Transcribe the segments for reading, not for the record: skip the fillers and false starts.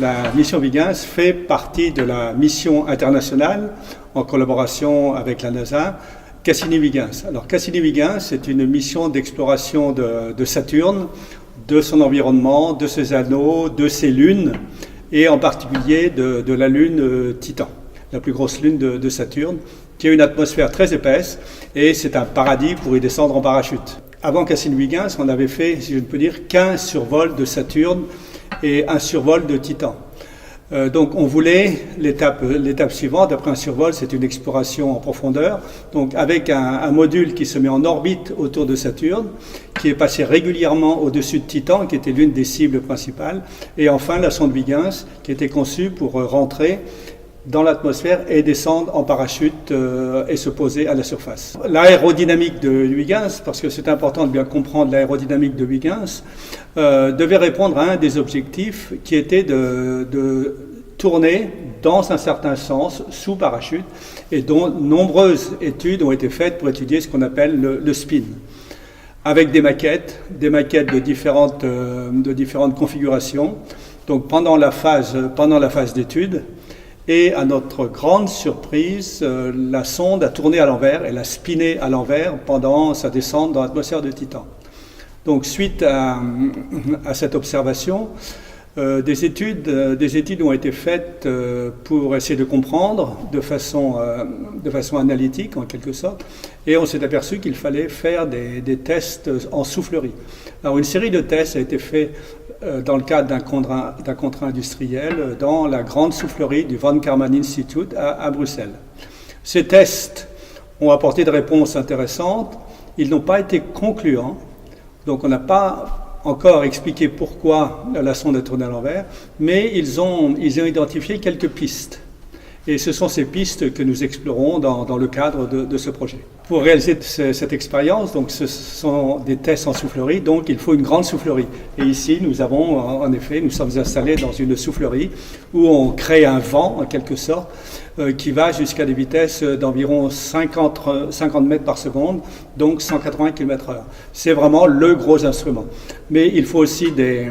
la mission Huygens fait partie de la mission internationale en collaboration avec la NASA, Cassini-Huygens. Alors Cassini-Huygens, c'est une mission d'exploration de Saturne, de son environnement, de ses anneaux, de ses lunes, et en particulier de la lune Titan, la plus grosse lune de Saturne, qui a une atmosphère très épaisse, et c'est un paradis pour y descendre en parachute. Avant Cassini-Huygens, on avait fait, si je peux dire, 15 survols de Saturne et un survol de Titan. Donc on voulait, l'étape suivante, après un survol, c'est une exploration en profondeur, donc avec un module qui se met en orbite autour de Saturne, qui est passé régulièrement au-dessus de Titan, qui était l'une des cibles principales, et enfin la sonde Huygens, qui était conçue pour rentrer dans l'atmosphère et descendre en parachute et se poser à la surface. L'aérodynamique de Huygens, parce que c'est important de bien comprendre l'aérodynamique de Huygens, devait répondre à un des objectifs qui était de tourner dans un certain sens sous parachute, et dont nombreuses études ont été faites pour étudier ce qu'on appelle le spin, avec des maquettes de différentes configurations. Donc pendant la phase d'étude, et à notre grande surprise, la sonde a tourné à l'envers, elle a spiné à l'envers pendant sa descente dans l'atmosphère de Titan. Donc suite à cette observation, des études ont été faites pour essayer de comprendre de façon analytique en quelque sorte, et on s'est aperçu qu'il fallait faire des tests en soufflerie. Alors une série de tests a été faite dans le cadre d'un contrat industriel dans la grande soufflerie du Von Karman Institute à Bruxelles. Ces tests ont apporté des réponses intéressantes, ils n'ont pas été concluants, donc on n'a pas encore expliqué pourquoi la sonde a tourné à l'envers, mais ils ont identifié quelques pistes. Et ce sont ces pistes que nous explorons dans le cadre de ce projet. Pour réaliser cette expérience, donc ce sont des tests en soufflerie, donc il faut une grande soufflerie. Et ici, nous sommes installés dans une soufflerie où on crée un vent, en quelque sorte, qui va jusqu'à des vitesses d'environ 50 mètres par seconde, donc 180 km/h. C'est vraiment le gros instrument. Mais il faut aussi des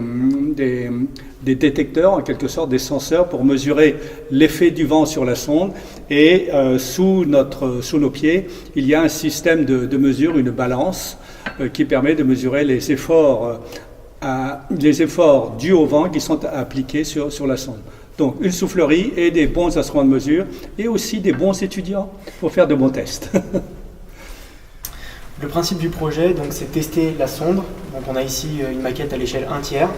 détecteurs, en quelque sorte, des senseurs pour mesurer l'effet du vent sur la sonde. Et sous nos pieds, il y a un système de mesure, une balance, qui permet de mesurer les efforts dus au vent qui sont appliqués sur la sonde. Donc une soufflerie et des bons instruments de mesure, et aussi des bons étudiants pour faire de bons tests. Le principe du projet, donc, c'est tester la sonde. Donc on a ici une maquette à l'échelle 1/3,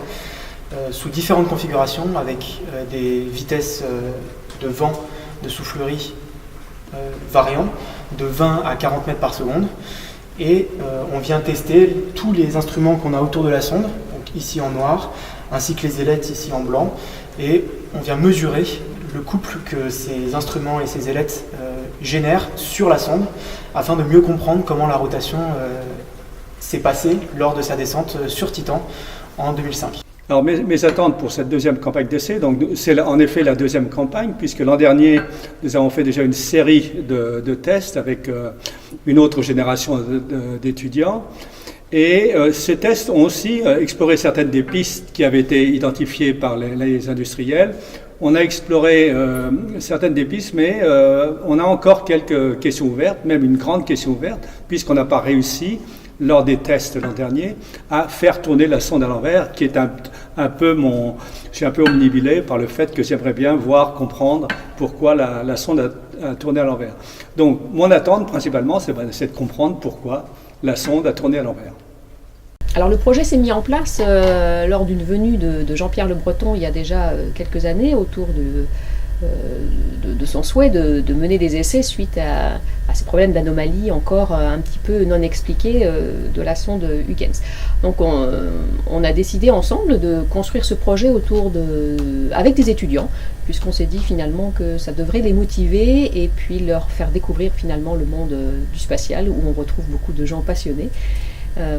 sous différentes configurations, avec des vitesses de vent de soufflerie variant, de 20 à 40 mètres par seconde. Et on vient tester tous les instruments qu'on a autour de la sonde, donc ici en noir, ainsi que les ailettes ici en blanc. Et on vient mesurer le couple que ces instruments et ces ailettes génèrent sur la sonde, afin de mieux comprendre comment la rotation s'est passée lors de sa descente sur Titan en 2005. Alors mes attentes pour cette deuxième campagne d'essai, donc c'est en effet la deuxième campagne, puisque l'an dernier nous avons fait déjà une série de tests avec une autre génération d'étudiants. Et ces tests ont aussi exploré certaines des pistes qui avaient été identifiées par les industriels. On a exploré certaines des pistes, mais on a encore quelques questions ouvertes, même une grande question ouverte, puisqu'on n'a pas réussi, lors des tests l'an dernier, à faire tourner la sonde à l'envers, qui est je suis un peu omnibulé par le fait que j'aimerais bien comprendre pourquoi la sonde a tourné à l'envers. Donc mon attente principalement, c'est de comprendre pourquoi la sonde a tourné à l'envers. Alors le projet s'est mis en place lors d'une venue de Jean-Pierre Le Breton il y a déjà quelques années, autour de son souhait de mener des essais suite à ces problèmes d'anomalie encore un petit peu non expliqués de la sonde Huygens. Donc on a décidé ensemble de construire ce projet avec des étudiants, puisqu'on s'est dit finalement que ça devrait les motiver et puis leur faire découvrir finalement le monde du spatial, où on retrouve beaucoup de gens passionnés.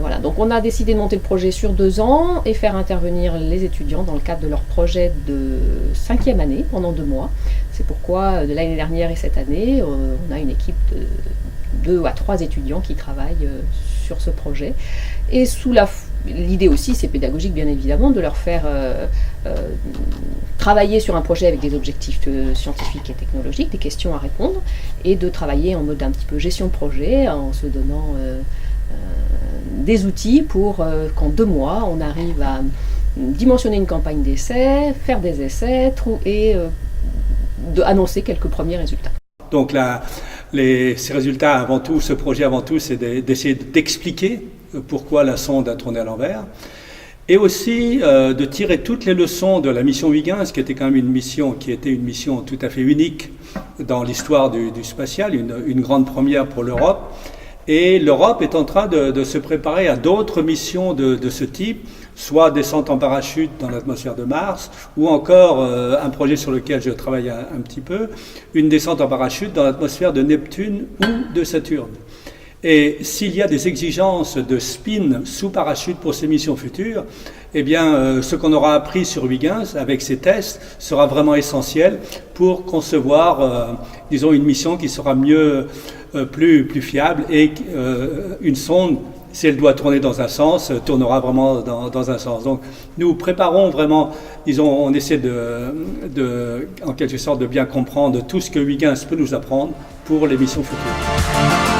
Voilà, donc on a décidé de monter le projet sur 2 ans et faire intervenir les étudiants dans le cadre de leur projet de 5e année pendant 2 mois. C'est pourquoi de l'année dernière et cette année, on a une équipe de 2 à 3 étudiants qui travaillent sur ce projet. Et sous l'idée aussi, c'est pédagogique bien évidemment, de leur faire travailler sur un projet avec des objectifs scientifiques et technologiques, des questions à répondre, et de travailler en mode un petit peu gestion de projet, en se donnant des outils pour qu'en 2 mois, on arrive à dimensionner une campagne d'essai, faire des essais et annoncer quelques premiers résultats. Donc ces résultats avant tout, ce projet avant tout, c'est d'essayer d'expliquer pourquoi la sonde a tourné à l'envers, et aussi de tirer toutes les leçons de la mission Huygens, qui était quand même une mission tout à fait unique dans l'histoire du spatial, une grande première pour l'Europe. Et l'Europe est en train de se préparer à d'autres missions de ce type, soit descente en parachute dans l'atmosphère de Mars, ou encore un projet sur lequel je travaille un petit peu, une descente en parachute dans l'atmosphère de Neptune ou de Saturne. Et s'il y a des exigences de spin sous parachute pour ces missions futures, eh bien, ce qu'on aura appris sur Huygens avec ces tests sera vraiment essentiel pour concevoir, disons, une mission qui sera plus fiable, et une sonde, si elle doit tourner dans un sens, tournera vraiment dans un sens. Donc, nous préparons vraiment, disons, on essaie en quelque sorte de bien comprendre tout ce que Huygens peut nous apprendre pour les missions futures.